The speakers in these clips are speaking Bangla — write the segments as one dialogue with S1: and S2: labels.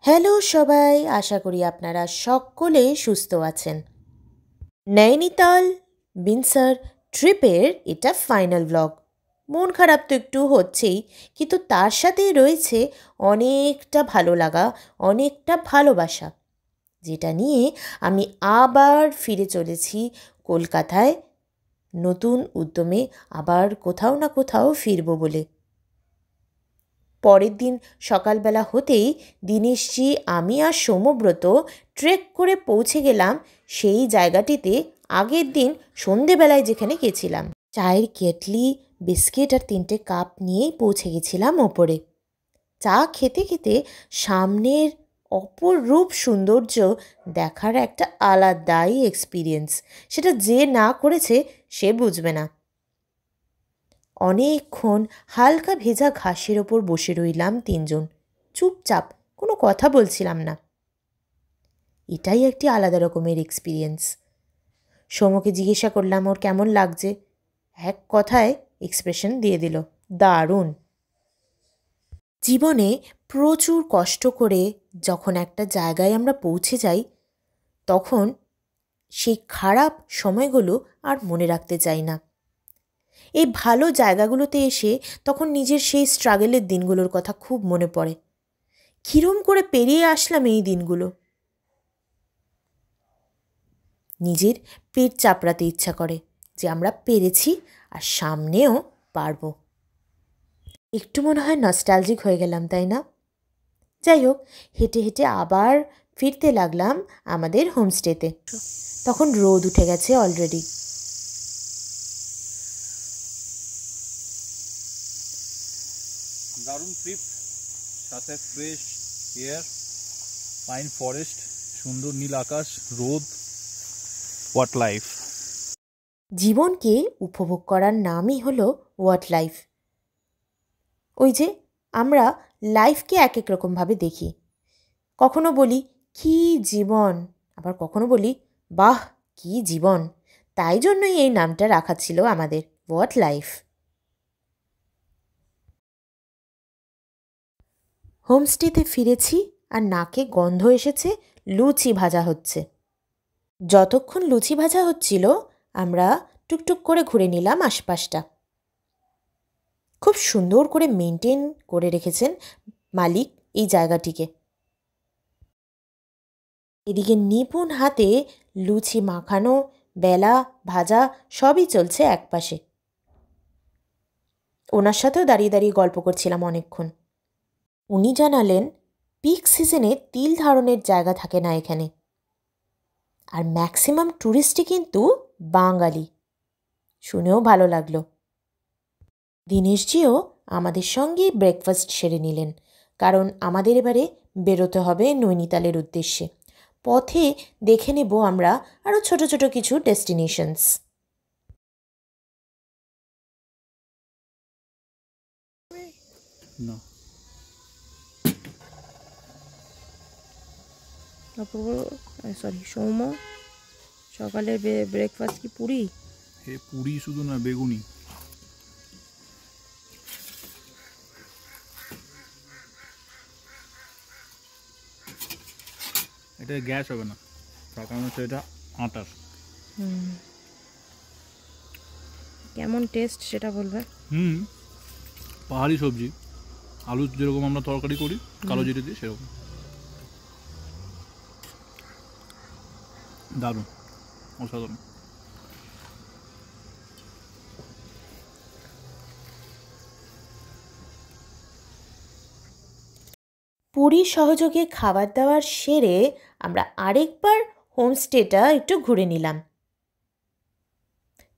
S1: হ্যালো সবাই, আশা করি আপনারা সকলে সুস্থ আছেন। নৈনিতাল বিনসার ট্রিপের এটা ফাইনাল ব্লগ। মন খারাপ তো একটু হচ্ছেই, কিন্তু তার সাথেই রয়েছে অনেকটা ভালো লাগা, অনেকটা ভালোবাসা, যেটা নিয়ে আমি আবার ফিরে চলেছি কলকাতায় নতুন উদ্যমে, আবার কোথাও না কোথাও ফিরব বলে। পরের দিন সকালবেলা হতেই দীনেশজি, আমি আর সোমব্রত ট্রেক করে পৌঁছে গেলাম সেই জায়গাটিতে আগের দিন সন্ধেবেলায় যেখানে গেছিলাম। চায়ের কেটলি, বিস্কিট আর 3টে কাপ নিয়েই পৌঁছে গেছিলাম ওপরে। চা খেতে খেতে সামনের অপরূপ সৌন্দর্য দেখার একটা আলাদাই এক্সপিরিয়েন্স, সেটা যে না করেছে সে বুঝবে না। অনেকক্ষণ হালকা ভেজা ঘাসের ওপর বসে রইলাম তিনজন, চুপচাপ, কোনো কথা বলছিলাম না। এটাই একটি আলাদা রকমের এক্সপিরিয়েন্স। সোমকে জিজ্ঞাসা করলাম ওর কেমন লাগছে। এক কথায় এক্সপ্রেশন দিয়ে দিল, দারুণ। জীবনে প্রচুর কষ্ট করে যখন একটা জায়গায় আমরা পৌঁছে যাই, তখন সেই খারাপ সময়গুলো আর মনে রাখতে চাই না। এই ভালো জায়গাগুলোতে এসে তখন নিজের সেই স্ট্রাগলের দিনগুলোর কথা খুব মনে পড়ে। কিরম করে পেরিয়ে আসলাম এই দিনগুলো, নিজের পেট চাপড়াতে ইচ্ছা করে যে আমরা পেরেছি আর সামনেও পারব। একটু মনে হয় নস্টালজিক হয়ে গেলাম, তাই না? যাই হোক, হেঁটে হেঁটে আবার ফিরতে লাগলাম আমাদের হোমস্টেতে। তখন রোদ উঠে গেছে অলরেডি।
S2: দারুণ ট্রিপ, সাথে ফ্রেশ এয়ার, পাইন ফরেস্ট, সুন্দর নীল আকাশ, রোদ। What life!
S1: জীবনকে উপভোগ করার নামই হলো হোয়াট লাইফ। ওই যে আমরা লাইফকে এক এক রকমভাবে দেখি। কখনো বলি কী জীবন, আবার কখনো বলি বাহ কী জীবন। তাই জন্যই এই নামটা রাখা ছিল আমাদের, হোয়াট লাইফ। হোমস্টেতে ফিরেছি আর নাকে গন্ধ এসেছে, লুচি ভাজা হচ্ছে। যতক্ষণ লুচি ভাজা হচ্ছিল আমরা টুকটুক করে ঘুরে নিলাম আশপাশটা। খুব সুন্দর করে মেনটেন করে রেখেছেন মালিক এই জায়গাটিকে। এদিকে নিপুণ হাতে লুচি মাখানো, বেলা, ভাজা সবই চলছে একপাশে। ওনার সাথেও দাঁড়িয়ে দাঁড়িয়ে গল্প করছিলাম অনেকক্ষণ। উনি জানালেন পিক সিজনে তিল ধারণের জায়গা থাকে না এখানে, আর ম্যাক্সিমাম ট্যুরিস্টই কিন্তু বাঙালি। শুনেও ভালো লাগলো। দীনেশজিও আমাদের সঙ্গেই ব্রেকফাস্ট সেরে নিলেন, কারণ আমাদের এবারে বেরোতে হবে নৈনিতালের উদ্দেশ্যে। পথে দেখে নেব আমরা আরও ছোট ছোট কিছু ডেস্টিনেশনস।
S2: না,
S1: সরি সৌম, সকালে ব্রেকফাস্ট কি পুরি?
S2: হে পুরি শুধু না, বেগুনি। এটা গ্যাস হবে না, তার কারণ হচ্ছে এটা আটার।
S1: কেমন টেস্ট সেটা বলবে?
S2: পাহাড়ি সবজি, আলু যেরকম আমরা তরকারি করি কালো জিরে দিয়ে, সেরকম দারুণ, অসাধারণ।
S1: পুরী সহযোগে খাবার দাবার সেরে আমরা আরেকবার হোমস্টেটা একটু ঘুরে নিলাম,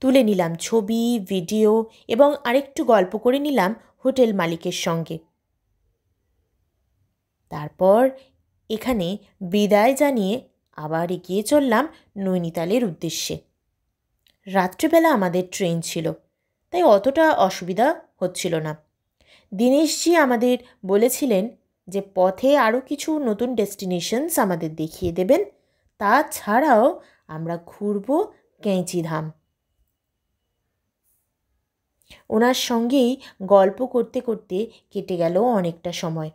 S1: তুলে নিলাম ছবি, ভিডিও এবং আরেকটু গল্প করে নিলাম হোটেল মালিকের সঙ্গে। তারপর এখানে বিদায় জানিয়ে আবার এগিয়ে চললাম নৈনিতালের উদ্দেশ্যে। রাত্রিবেলা আমাদের ট্রেন ছিল, তাই অতটা অসুবিধা হচ্ছিল না। দীনেশজি আমাদের বলেছিলেন যে পথে আরও কিছু নতুন ডেস্টিনেশনস আমাদের দেখিয়ে দেবেন, তাছাড়াও আমরা ঘুরব কেঁচিধাম। ওনার সঙ্গেই গল্প করতে করতে কেটে গেল অনেকটা সময়।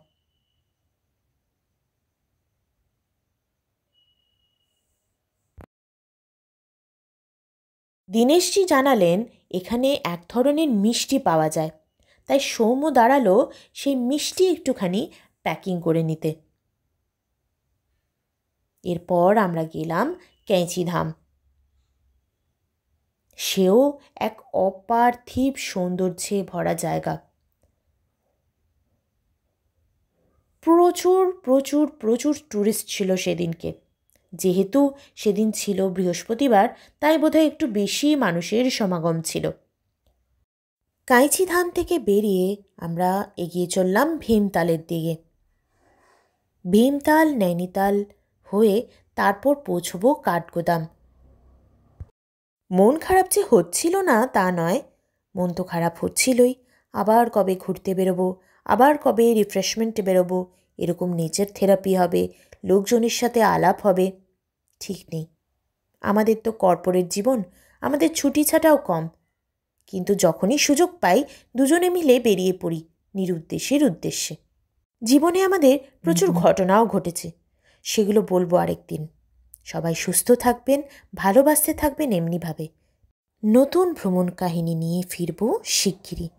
S1: দীনেশজি জানালেন এখানে এক ধরনের মিষ্টি পাওয়া যায়, তাই সৌম্য দাঁড়ালো সেই মিষ্টি একটুখানি প্যাকিং করে নিতে। এরপর আমরা গেলাম ক্যাঁচিধাম। সেও এক অপার্থিব সৌন্দর্যে ভরা জায়গা। প্রচুর প্রচুর প্রচুর ট্যুরিস্ট ছিল সেদিনকে। যেহেতু সেদিন ছিল বৃহস্পতিবার, তাই বোধহয় একটু বেশি মানুষের সমাগম ছিল। কাঁইচিধাম থেকে বেরিয়ে আমরা এগিয়ে চললাম ভীমতালের দিকে। ভীমতাল নৈনিতাল হয়ে তারপর পৌঁছবো কাঠগোদাম। মন খারাপ যে হচ্ছিল না তা নয়, মন তো খারাপ হচ্ছিলই। আবার কবে ঘুরতে বেরোবো, আবার কবে রিফ্রেশমেন্টে বেরোবো, এরকম নেচার থেরাপি হবে, লোকজনের সাথে আলাপ হবে, ঠিক নেই। আমাদের তো কর্পোরেট জীবন, আমাদের ছুটি ছাটাও কম। কিন্তু যখনই সুযোগ পাই দুজনে মিলে বেরিয়ে পড়ি নিরুদ্দেশের উদ্দেশ্যে। জীবনে আমাদের প্রচুর ঘটনাও ঘটেছে, সেগুলো বলবো আরেকদিন। সবাই সুস্থ থাকবেন, ভালোবাসতে থাকবেন এমনিভাবে। নতুন ভ্রমণ কাহিনী নিয়ে ফিরব শিগগিরই।